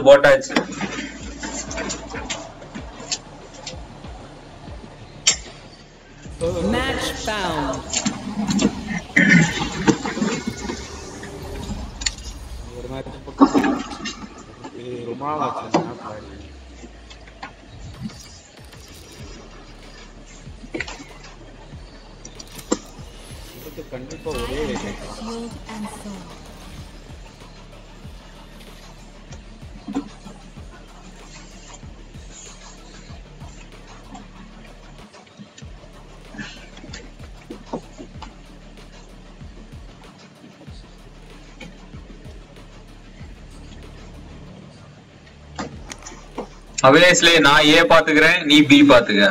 போட்டாச்சு. Match found. ஒரு match போட்டு ரொம்ப நாள் ஆச்சு இதுக்கு கண்டிப்பா ஒரே obviously நான் ஏ பாத்துக்கிறேன், நீ பி பாத்துக்க.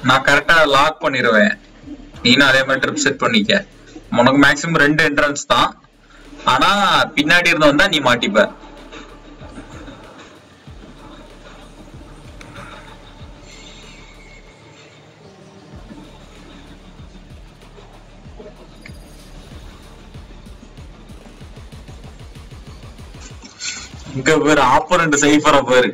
நான் கரெக்டா லாக் பண்ணிடுவேன், நீனும் அதே மாதிரி ட்ரிப் செட் பண்ணிக்க. உனக்கு மேக்ஸிமம் 2 என்ட்ரன்ஸ் தான், ஆனா பின்னாடி இருந்து வந்தா நீ மாட்டிப்ப. இங்க பேரு ஆப்பரண்ட் சைஃபரா பேரு.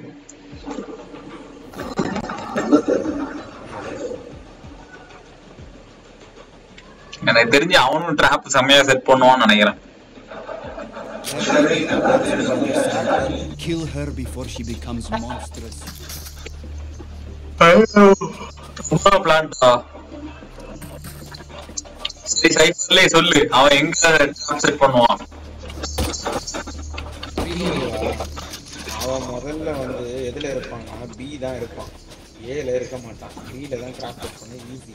எனக்கு தெரிஞ்சு அவனும் ட்ராப் செமையா செட் பண்ணுவான்னு நினைக்கிறேன். Kill her before she becomes monstrous. பிளான்டா சரி சைஃபர்லயே சொல்லு, அவன் எங்க ட்ராப் செட் பண்ணுவான். அவன் முதல்ல வந்து எதுல இருப்பான்னா பி தான் இருப்பான், ஏல இருக்க மாட்டான். பில தான் ட்ராப் பண்ண ஈஸி.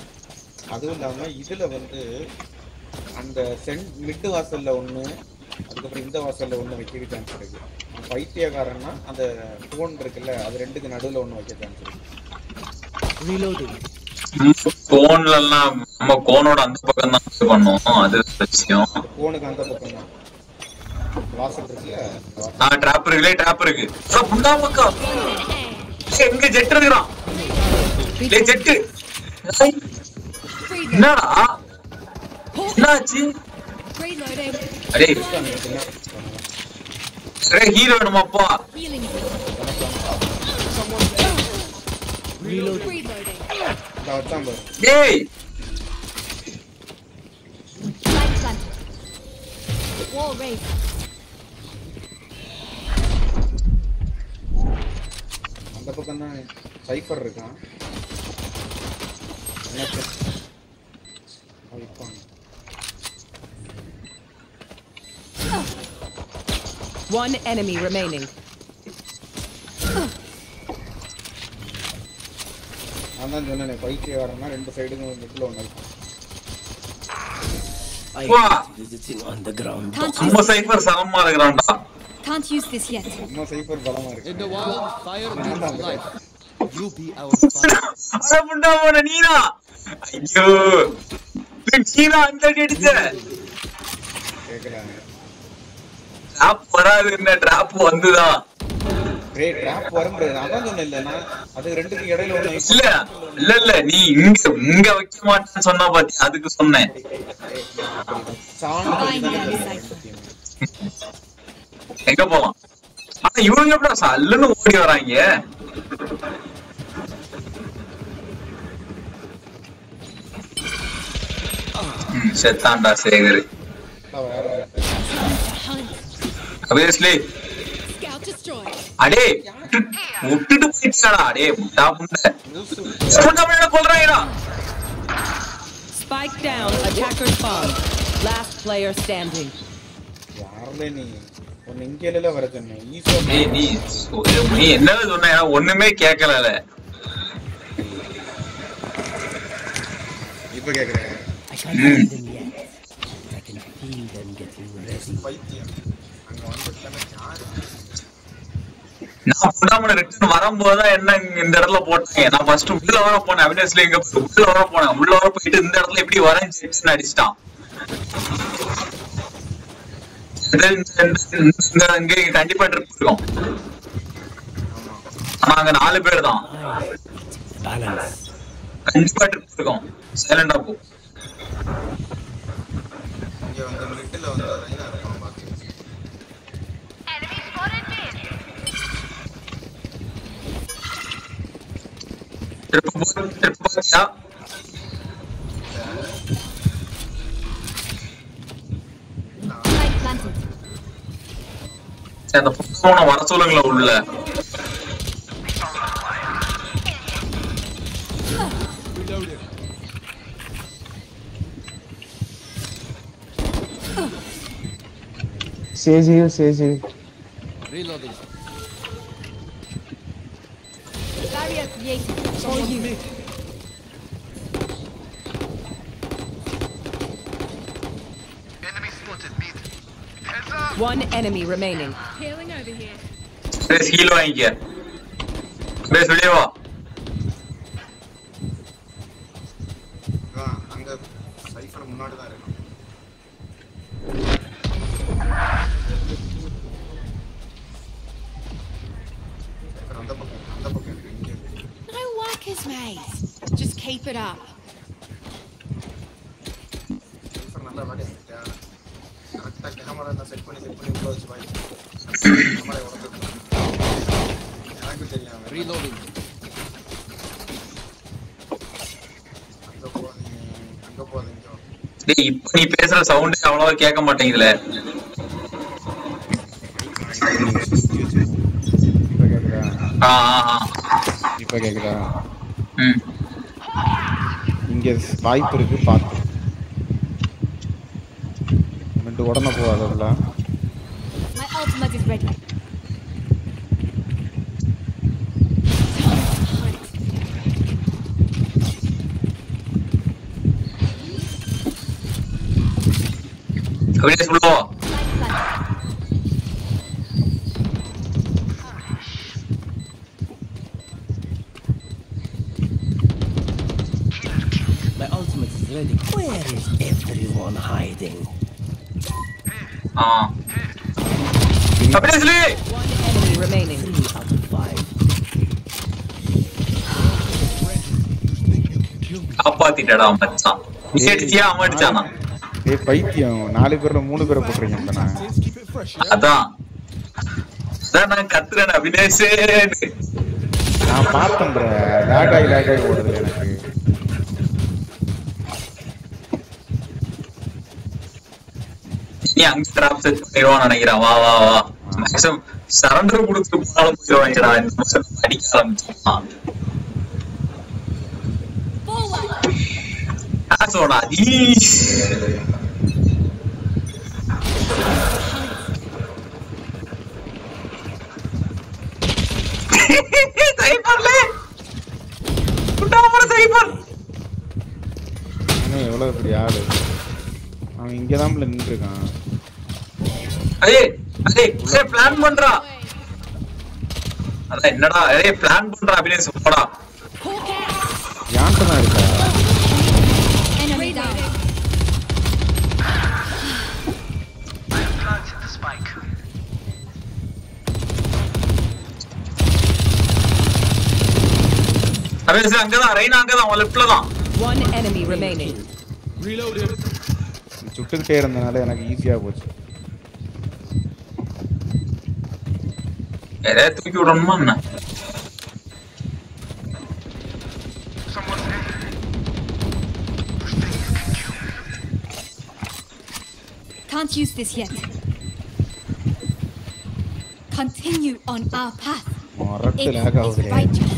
அதுவும் இல்லாமல் இதில் வந்து அந்த மிட்டு வாசலில் ஒன்று, அதுக்கப்புறம் இந்த வாசலில் ஒன்று வைக்க சான்ஸ் இருக்கு. பைத்தியக்காரன்னா அந்த ஃபோன் இருக்குல்ல, அது ரெண்டுக்கு நடுவில் ஒன்று வைக்க சான்ஸ் இருக்கு. ஃபோன்லலாம் நம்ம கோனோட அந்த பக்கம் தான் பண்ணுவோம், அது விஷயம். ஃபோனுக்கு அந்த பக்கம் தான் வாசல் இருக்குல்ல. ட்ராப் இருக்குல்ல, ட்ராப் இருக்கு. புண்டா பக்கம் எங்க ஜெட் இருக்கிறான், ஜெட்டு. என்னடா என்னாச்சு? அடே சரி ஹீரோ வேணுமாப்பா? டேய் அந்த பக்கம் தான் சைஃபர் இருக்கான். One enemy remaining. நான் தான் சொன்னேன் பைத்தியக்காரன்னா 2 சைடுக்கும் மிடில் ஒன்று இருக்கும். Visiting on the ground. நம்ம சைஃபர் சமமா இருக்கறான்டா. Can't use this yet. நம்ம சைஃபர் பலமா இருக்கு. In the wild, fire gives life. You be our fire. அட புண்டா போற நீனா. ஐயோ நீனா அந்த அடிச்ச. கேக்குறாங்க. ட்ராப் வராது, என்ன ட்ராப் வந்துதா? ரே ட்ராப் வரும்ன்றே நான் தான் சொன்னேன்ல, நான் அது ரெண்டுக்கு இடையில ஒண்ணு இல்ல நீ இங்க வைக்க மாட்டேன்னு சொன்னா பாத்தி, அதுக்கு சொன்னேன். எங்க போலாம்? ஆனா இவங்க எப்படா சல்லுன்னு ஓடி வராங்க? செத்தாண்டா சேகர். obviously அடே விட்டுட்டு போயிட்டாடா. அடே முட்டா புண்டை புண்டை கொல்றாங்கடா. Spike down, attacker spawn. Last player standing. யாரே நீ ஒன்னு இங்கேல வர சொன்னே ஈஸோ. ஏய் நீ என்ன சொன்ன? ஒண்ணுமே கேட்கலல. இப்ப கேக்குறேன். I can't find them yet. I can feel them getting ready. பைத்தியம் அங்க வந்துட்டேன்னா யாரு? நான் புடாம ரிட்டர்ன் வரும்போது என்ன இந்த இடத்துல போட்டாங்க. நான் ஃபர்ஸ்ட் உள்ள வர போனேன், அவினஸ்ல எங்க உள்ள வர போனேன். உள்ள வர போயிட்டு இந்த இடத்துல எப்படி வரேன் செட்ஸ் அடிச்சிட்டான். இங்க கண்டிப்பா ட்ரிப் இருக்கும். நாங்க 4 பேர் தான், கண்டிப்பா ட்ரிப் இருக்கும். சைலண்டா போ. இங்க வந்து மிடில் வந்து ரைனா இருப்பான் பாத்து. ட்ரிப் அந்த போன வர சொல்லுங்களா உள்ள. Sage here, sage here. Reloading. Barrier created. For you. Enemy spotted mid. Heads up! One enemy remaining. Healing over here. Base heel வாங்கிக்க. பேஸ் வெளியே வா. அங்க சைஃபர் முன்னாடி தான் இருக்கு. சைஃபர் அந்த பக்கம் இருக்கு. இங்க No workers, mate. Just keep it up. Cipher நல்லா விளையாடியா. கரெக்ட்டா கேமரா நான் செட் பண்ணி உள்ள வச்சு பாய். கேமரா உடைச்சு. எனக்கு தெரியும். Reloading. அங்க போறீங்க. டேய் இப்போ நீ பேசுற சவுண்ட் அவ்வளவா கேட்க மாட்டேங்குதுல. இப்ப கேக்குதா? இப்ப கேக்குதா? இங்க வாய்ப்பு இருக்கு பாத்து. மிட் உடனே போகாதல்ல. My ultimate is ready. அப்படியே சொல்லுவா. My ultimate is ready. Where is everyone hiding? அப்படியே சொல்லு. One enemy remaining. 3 out of 5. காப்பாத்திட்டடா மச்சான். நீ அடிச்சியா அவன் அடிச்சானா? ஏய் பைத்தியம் 4 பேர்ல 3 பேரை போட்டுறீங்க நான். அதான் நான் கத்துறேன் அபினேஷ். நான் பார்த்தேன் bro. லாக் ஆகி ஓடுது எனக்கு. நீ அங்க டிராப் செட் பண்ணிடுவான்னு நினைக்கிறேன். வா வா வா. மேக்ஸிமம் சரண்டர் கொடுத்து போனாலும் போயிடுவாங்கடா. இந்த மாசம் அடிக்க ஆரம்பிச்சான். சோனா தீஸ் சைபர்ல குட்டாமற சைபர். அண்ணே எவ்வளவு பெரிய ஆளு. அவன் இங்க தான் நின்னு இருக்கான். ஏய் பிளான் பண்றா. அட என்னடா ஏய் பிளான் பண்றா அபினேஷ் போடா. யான்டனா இருக்கா? Enemy down. Planted the spike. Abinesh அங்கதான் ரைனா அங்கதான் உன் லெஃப்ட்ல தான். One enemy remaining. Reloading. சுட்டுக்கிட்டே இருந்தனால எனக்கு ஈஸியா போச்சு. ஏதே தூக்கி விடணுமா என்ன? Can't use this yet. Continue on our path. மரத்து லாக் ஆகுது. righteous.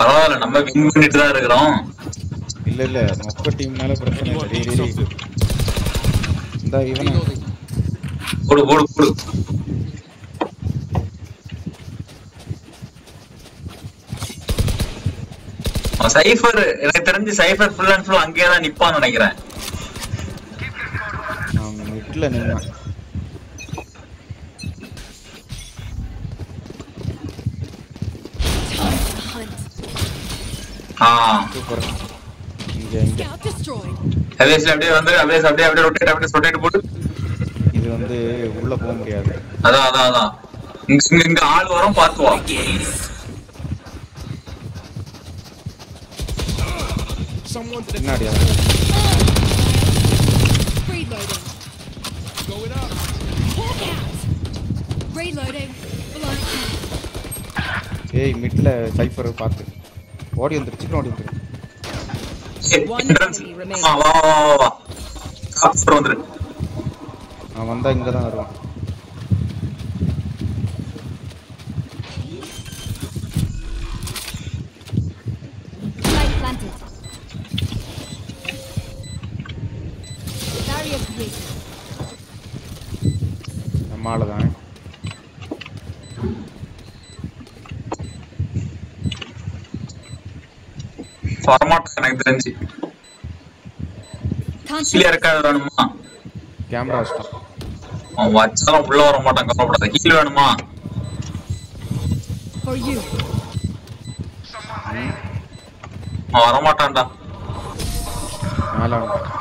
பரவாயில்ல நம்ம வின் பண்ணிட்டு தான் இருக்கிறோம். இல்ல மொக்க டீம்னால பிரச்சனை இல்ல. இந்த இவன் போடு போடு போடு. சைஃபர் எனக்கு தெரிஞ்சு சைஃபர் ஃபுல் அண்ட் ஃபுல் அங்கேயே தான் நிப்பான்னு நினைக்கிறேன். அவன் மிட்ல நின்னான். சூப்பர். இங்க Scout destroyed. அப்படியே வந்து அப்படியே ரொட்டேட் போட்டு. இது வந்து உள்ள போக முடியாது. அதான் இங்க ஆள் வரும் பாத்துவா. Someone to the பின்னாடி Reloading. Reloading. Blind. ஏய் மிட்ல சைஃபர் பாத்து ஓடி வந்துரு சீக்கிரம் ஓடி வந்துரு One enemy remaining. வா வா வா வா அப்புறம் வந்துரு நான் வந்தா இங்க தான் வருவான் Light planted. Barrier created. நம்மால தான் வரமாட்டேன் எனக்கு தெரிஞ்சு Can't கீழே இருக்காது வேணுமா கேமரா வச்சிட்டான் அவன் வச்சாலும் உள்ள வர மாட்டான் கவலைப்படாத கீழே வேணுமா for you. அவன் வரமாட்டான்டா மேல வந்துட்டான்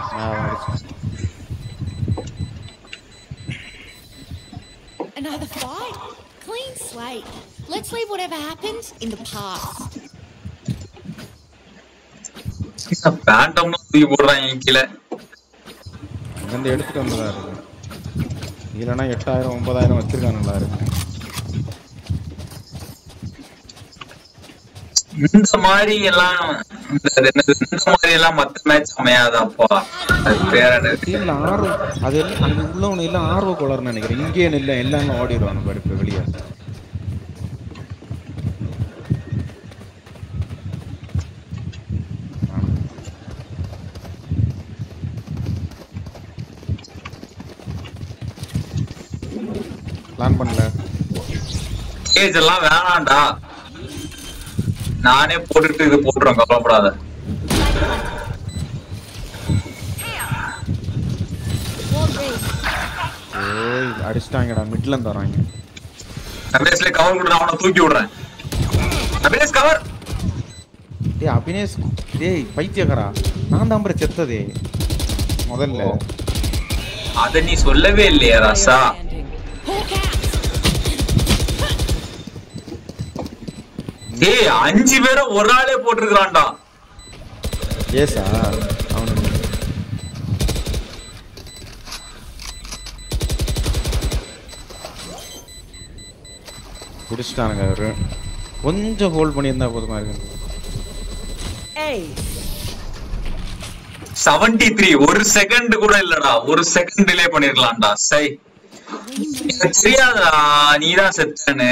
Another fight. Clean slate. Let's leave whatever happened in the past. பேண்டம்னு தூக்கி போடுறாங்க கீழே அங்கேருந்து எடுத்துட்டு வந்ததா இருக்கு இல்லைன்னா 8000 9000 வச்சிருக்கான் நல்லா இருக்கு இந்த மாதிரி எல்லாம் இந்த மாதிரி எல்லாம் மத்த மேட்ச் அமையாதாப்பா அது பேர் என்னது டீம்ல ஆர்வம் அது அங்க உள்ளவனு எல்லாம் ஆர்வ கோளாறுன்னு நினைக்கிறேன் இங்கே இல்லை எல்லாமே ஓடிடுவானு பாரு இப்போ வெளியே பிளான் பண்ணல ஏஜ் எல்லாம் வேணாம்டா நானே போட்டுட்டு இது போட்டுறேன் கவலைப்படாத Wall raised. ஓய் அடிச்சிட்டாங்கடா மிட்ல இருந்து வராங்க அபினேஷ்ல கவர் கொடுறேன் அவனை தூக்கி விடுறேன் அபினேஷ் கவர் டேய் அபினேஷ் டேய் பைத்தியக்காரா நான் தான் அப்புறம் செத்ததே முதல்ல அத நீ சொல்லவே இல்லையா ராசா Hawk out. டேய் 5 பேரை ஒரு ஆளே போட்டுருக்கான்டா ஏசா அவனுக்கு குடிச்சிட்டானுங்க அவரு கொஞ்சம் ஹோல்ட் பண்ணியிருந்தா போதுமா இருக்கு A. 73 ஒரு செகண்ட் கூட இல்லடா ஒரு செகண்ட் டிலே பண்ணிருக்கலாம்டா சை எனக்கு தெரியாதா நீதான் செத்தேன்னு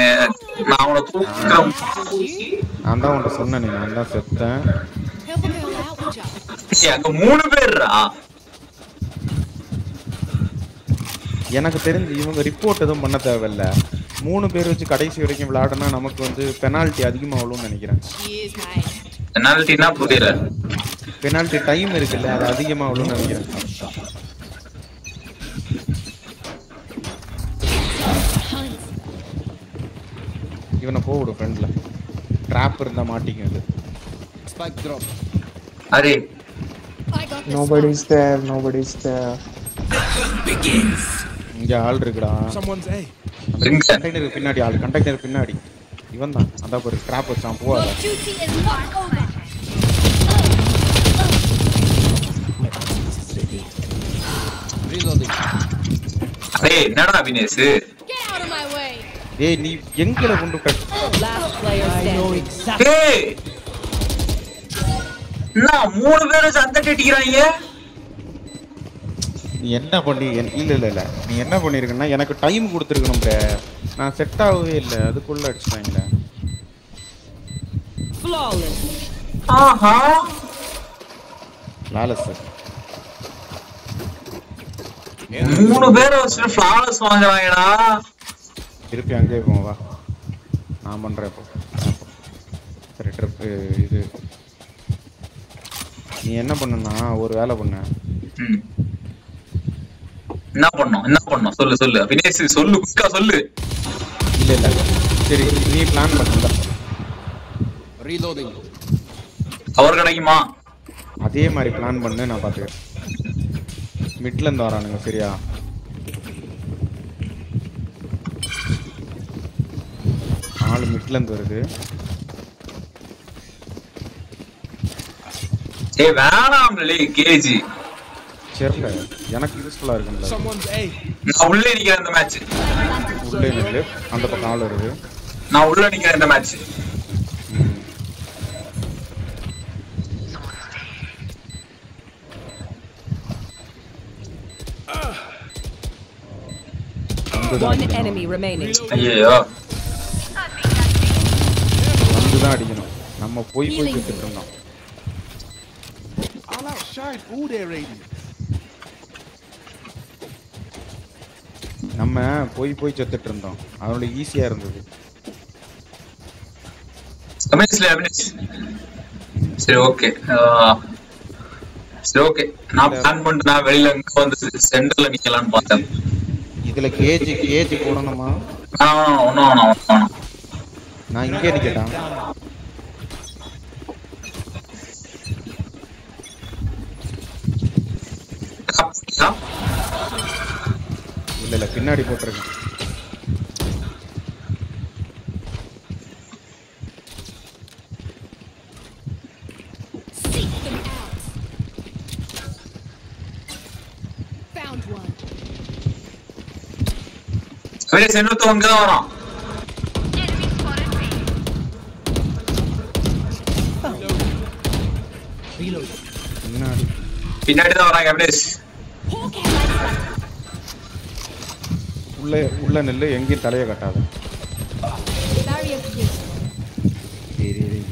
நான் அவனை தூக்குறேன் நான் தான் உன்ட்ட சொன்னேன் நான் தான் செத்தேன் Help a girl out, would ya? அங்க 3 பேர்ரா எனக்கு தெரிஞ்சு இவங்க ரிப்போர்ட் எதுவும் பண்ண தேவையில்ல 3 பேர் வச்சு கடைசி வரைக்கும் விளையாடுனா நமக்கு வந்து பெனால்ட்டி அதிகமாகலும்னு நினைக்கிறேன் Cheers, mate. பெனால்ட்டினா புரியல பெனால்ட்டி டைம் இருக்குல்ல அது அதிகமாகலும்னு நினைக்கிறேன் Hunt. இவனை போவிடு ஃப்ரெண்ட்ல ட்ராப் இருந்தா மாட்டிக்கும் இது Spike drop. Array I got this. Nobody's there. Nobody's there. இங்க ஆள் இருக்குடா Someone's A. எங்க? கண்டெய்னருக்கு பின்னாடி ஆள் கண்டெய்னர் பின்னாடி இவன் தான் அதான் ஒரு ட்ராப் வச்சான் போவாத Your duty is not over. Reloading. Array என்னடா Abinesh Get out of my way. ஏய் நீ எங்கட கொண்டு விட்ட Last player standing. டேய் நான் 3 பேரை சத்தம் கட்டிக்கிறாங்க நீ என்ன பண்ணி இல்ல நீ என்ன பண்ணிருக்கன்னா எனக்கு டைம் கொடுத்துருக்கணும் ப்ரே நான் செட் ஆகவே இல்லை அதுக்குள்ள அடிச்சிட்டாங்களே Flawless. ஆஹா லாலஸ் 3 பேரை வச்சுட்டு ஃபிளாலஸ் வாங்குறாங்கடா திருப்பி அங்கேயே போவோம் வா நான் பண்றேன் இப்போ சரி ட்ரிப் இது நீ என்ன பண்ணுனா ஒரு வேலை பண்ண ம். என்ன பண்ணோம் சொல்லு அபினேஷ் சொல்லு குஸ்கா சொல்லு இல்ல சரி நீ பிளான் பண்ணுங்க Reloading. அவர் கிடைக்குமா அதே மாதிரி பிளான் பண்ணு நான் பாத்துக்கிறேன் மிட்ல இருந்து வரானுங்க சரியா ஆளு மிட்ல இருந்து வருது ஏய் வேணாம்ல கேஜி சரில எனக்கு யூஸ்ஃபுல்லா இருக்கும்ல. Someone's A. நான் உள்ளே நிக்கிறேன் இந்த மேட்ச். உள்ளே நில்லு. அந்த பக்கம் ஆள் வருது. நான் உள்ளே நிக்கிறேன் இந்த மேட்ச். One enemy remaining. ஐயோ. வந்துதான் அடிக்கணும். நம்ம போய் செத்துட்டு இருந்தோம். I'll outshine all their radiance. நம்ம போய் செத்துட்டு இருந்தோம். அதோட ஈஸியா இருந்தது. சரி ஓகே. சரி ஓகே. நான் பிளான் பண்ணிட்டு நான் வெளியில இங்க வந்து சென்டர்ல நிக்கலாம்னு பார்த்தேன். இதுல கேஜ் போடணுமா? ஒன்னும் நான் இங்கே நிக்கட்டா? இல்ல பின்னாடி போட்டிருக்கேன். Seek them out. Found one. அப்படியே சென்னுத்து அங்க தான் வரான். பின்னாடி தான் வராங்க அப்படியே. உள்ள நெல்லு எங்கேயும் தலைய கட்டாத.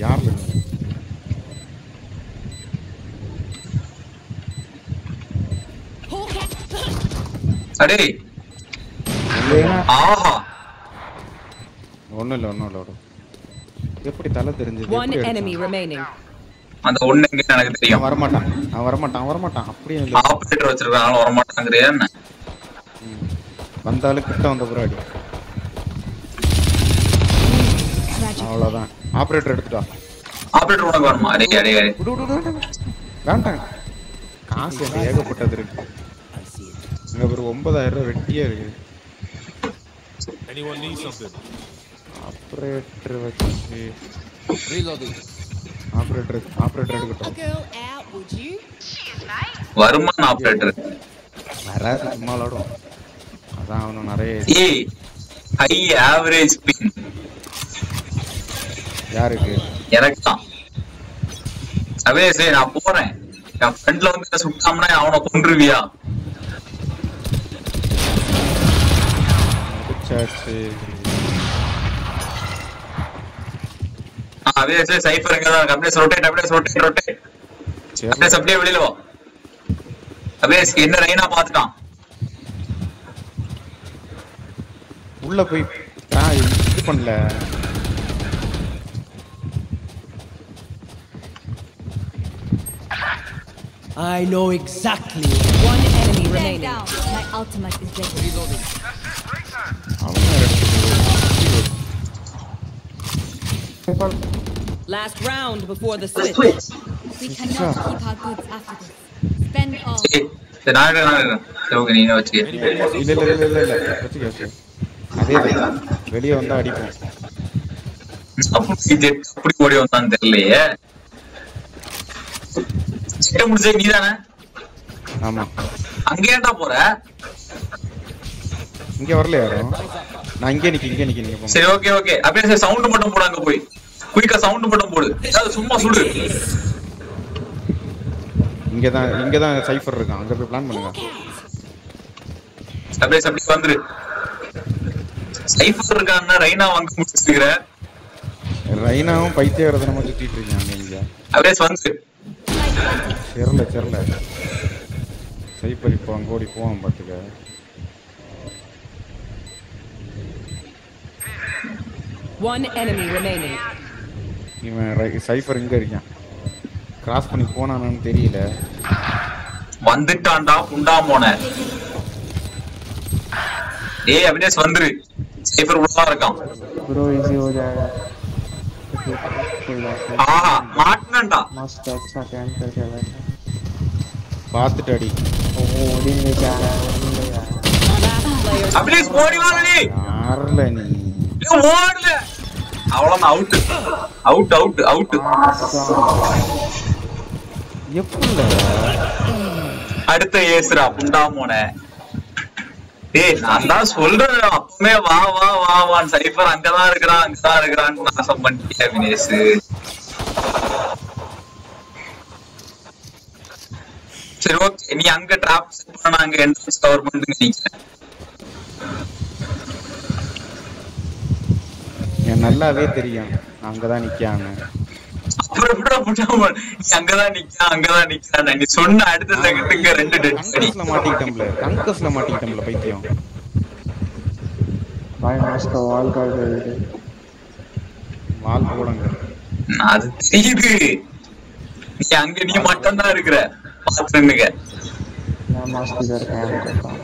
யார் அடே ஆஹா ஒண்ணும் இல்ல எப்படி தலை தெரிஞ்சது? One enemy remaining. அந்த ஒண்ணு எங்க எனக்கு தெரியும். அவன் வரமாட்டான் அப்படியே இல்ல. ஆபரேட்டர் வச்சிருக்கானே வர மாட்டாங்கறியா என்ன? வந்தாலும் கிட்ட வந்த புறாடி. அவ்வளவுதான். ஆபரேட்டர் எடுத்துடா. ஆபரேட்டர் உனக்கு வரமா? அடே வேண்டாம். காசு ஏகப்பட்டது இருக்கு. இங்க ஒரு 9000 வெட்டியே இருக்கு. Anyone need something? ஆபரேட்டர் வச்சு Reloading. ஆபரேட்டர் எடுக்கட்டும். A girl out, would you? வருமா ஆபரேட்டர்? வராது சும்மா விளையாடும். அதான் அவனும் நிறைய ஹை ஆவரேஜ் பின் யாருக்கு? எனக்கு தான். அவே சரி நான் போறேன். என் ஃப்ரெண்ட்ல வந்து சுட்டாமனா அவனை கொன்றுவியா? அவே சரி சைபர் எங்க தான் அப்படியே ரொட்டேட் அப்படியே வெளியில வா. அவே என்ன ரைனா பாத்துட்டான். உள்ள போய் இது பண்ணல. I know exactly. One enemy remaining. My ultimate is ready. Reloading. Last round before the switch. We cannot keep our goods after this. Spend all. சரி நான் சரி ஓகே நீங்க வச்சுக்க. இல்ல வச்சுக்க. அதே வெளியே வந்தா அடிப்போம். அப்படி ஓடி வந்தான்னு தெரியலையே. செட்ட முடிச்சே நீதானே? ஆமா. அங்க ஏன்டா போற? இங்க வரல யாரும். நான் இங்கே நிக்க போங்க. சரி ஓகே அப்படியே சவுண்ட் மட்டும் போடு. அங்க போய் குயிக்கா சவுண்ட் மட்டும் போடு. ஏதாவது சும்மா சுடு. இங்க தான் சைஃபர் இருக்கான். அங்க போய் பிளான் பண்ணுங்க. அப்படியே வந்துரு. சைஃபர் இருக்கான்னா ரைனா வந்து முடிச்சிருக்கிற. ரைனாவும் பைத்தியக்காரத்தனமா சுத்திட்டு இருக்காங்க இங்க. அப்படியே வந்து செரல சைஃபர் இப்போ அங்க ஓடி போவான் பாத்துக்க. One enemy remaining. இவன் சைஃபர் இங்க இருக்கான். கிராஸ் பண்ணி போனானான்னு தெரியல. வந்துட்டான்டா புண்டா போன. ஏய் அபினேஷ் வந்துரு. சைஃபர் உள்ள இருக்கான். Bro easy हो जाएगा. ஆஹா மாட்டனடா. मस्त अच्छा कैंप करके बैठा. பாத்துட்டு அடி. ओडिन ले जा रहा है. Last player. அபினேஷ் ஓடி வாடி. யாரல நீ? ஏ ஓடல. அவ்வளவுதான் அவுட். எப்படில? அடுத்த ஏசுரா புண்டாமோன. ஏய் நான் தான் சொல்றேன் அப்பவே வா வா வா வான் சைபர் அங்கதான் இருக்கிறான்னு நாசம் பண்ணிட்டியா வினேஷ். சரி ஓகே நீ அங்க டிராப் செட் பண்ண அங்க என்ட்ரன்ஸ் கவர் பண்ணிட்டு நினைக்கிறேன். எனக்கு நல்லாவே தெரியும் அங்கதான் நிக்காங்க. அங்கதான் நிக்கான் நீ சொன்ன அடுத்த செகண்டுக்கு 2 டெட் பண்ணி கங்கஸ்ல மாட்டிக்கிட்டோம்ல பைத்தியம். भाई मस्त वाल कर दे வால் போடுங்க. அது தெரியுது நீ அங்க நீ மட்டும் தான் இருக்கிற பாத்துங்க. मैं मस्त इधर काम करता हूं.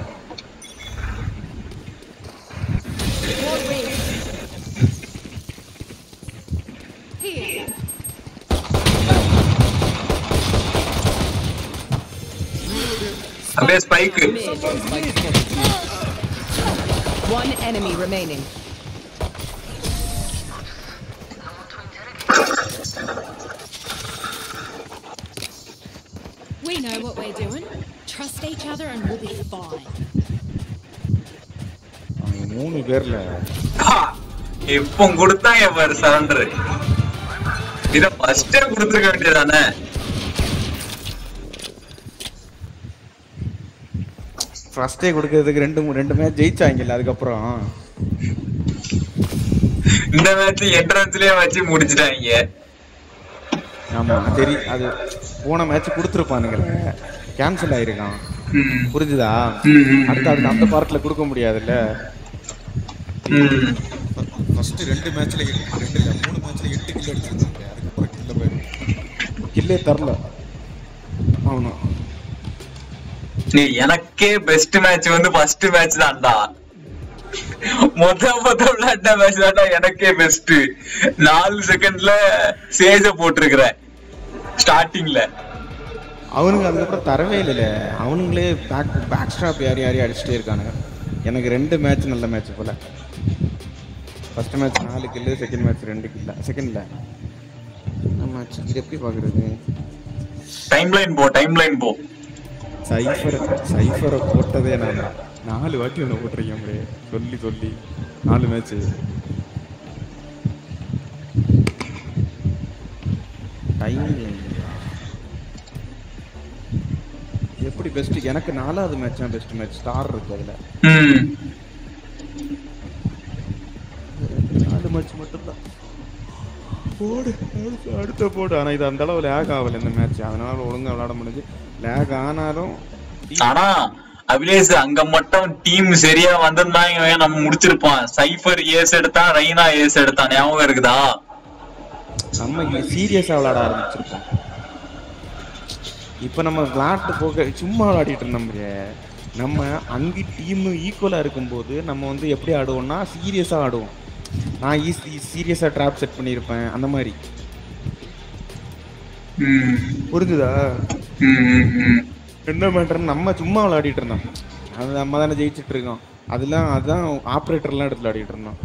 अबे spike. One enemy remaining. We know what we're doing. Trust each other and we'll be fine. அவங்க 3 பேர்ல இப்போ கொடுத்தாங்க பாரு சரண்டர். இத ஃபர்ஸ்டே கொடுத்துக்க வேண்டியதானே. ஃபர்ஸ்டே கொடுக்கிறதுக்கு ரெண்டு மேட்ச் ஜெயிச்சாங்கல்ல. அதுக்கப்புறம் இந்த மேட்ச் என்ட்ரன்ஸ்லயே வச்சு முடிச்சிட்டாங்க. ஆமா சரி அது போன மேட்ச் கொடுத்துருப்பானுங்க கேன்சல் ஆயிருக்கான். புரிஞ்சுதா? அடுத்த அந்த பார்ட்ல கொடுக்க முடியாதுல்ல. ஃபர்ஸ்ட் 2 மேட்ச்ல 2 இல்ல 3 மேட்ச்ல 8 கில் அடிச்சிருந்தாங்க. அதுக்கப்புறம் கில்ல போய் கில்லே தரல. ஆமா நீ எனக்கே பெஸ்ட் மேட்ச் வந்து ஃபர்ஸ்ட் மேட்ச் தான்டா. மொத்த விளையாட்ட மேட்ச் தான்டா எனக்கே பெஸ்ட். 4 செகண்ட்ல சேஜ போட்டிருக்கிறேன் ஸ்டார்டிங்ல. அவனுங்க அதுக்கப்புறம் தரவே இல்லைல்ல. அவனுங்களே பேக் ஸ்டாப் யாரையும் அடிச்சுட்டே இருக்கானுங்க. எனக்கு 2 மேட்ச் நல்ல மேட்ச் போல. ஃபர்ஸ்ட் மேட்ச் 4 கில்லு, செகண்ட் மேட்ச் 2 கில்ல. செகண்ட்ல மேட்ச் இது எப்படி பாக்குறது? டைம்லைன் போ. சைஃபரை போட்டதே நான் 4 வாட்டி ஒன்று போட்டிருக்கேன் சொல்லி 4 மேட்ச். எப்படி பெஸ்ட்? எனக்கு 4வது மேட்ச் தான் பெஸ்ட் மேட்ச். ஸ்டார் இருக்கு அதுல 4 மேட்ச் மட்டும்தான். போடு அடுத்த போடு. ஆனா இது அந்த அளவு லேக் ஆகல இந்த மேட்ச். அதனால ஒழுங்கா விளையாட முடிஞ்சு. லேக் ஆனாலும் ஆனா அபிலேஷ் அங்க மட்டும் டீம் சரியா வந்திருந்தாங்க நம்ம முடிச்சிருப்போம். சைஃபர் ஏஸ் எடுத்தான், ரெய்னா ஏஸ் எடுத்தான். ஞாபகம் இருக்குதா? நம்ம சீரியஸா விளையாட ஆரம்பிச்சிருப்போம். இப்ப நம்ம விளையாட்டு போக சும்மா விளையாடிட்டு இருந்தோம். நம்ம அங்கே டீம் ஈக்குவலா இருக்கும்போது நம்ம வந்து எப்படி ஆடுவோம்னா சீரியஸா ஆடுவோம். நான் சீரியஸா ட்ராப் செட் பண்ணியிருப்பேன் அந்த மாதிரி. புரிஞ்சுதா? என்ன பண்றேன்னு நம்ம சும்மா விளையாடிட்டு இருந்தோம். அது நம்ம தானே ஜெயிச்சுட்டு இருக்கோம். அதான் ஆப்ரேட்டர்லாம் எடுத்து விளையாடிட்டு இருந்தோம்.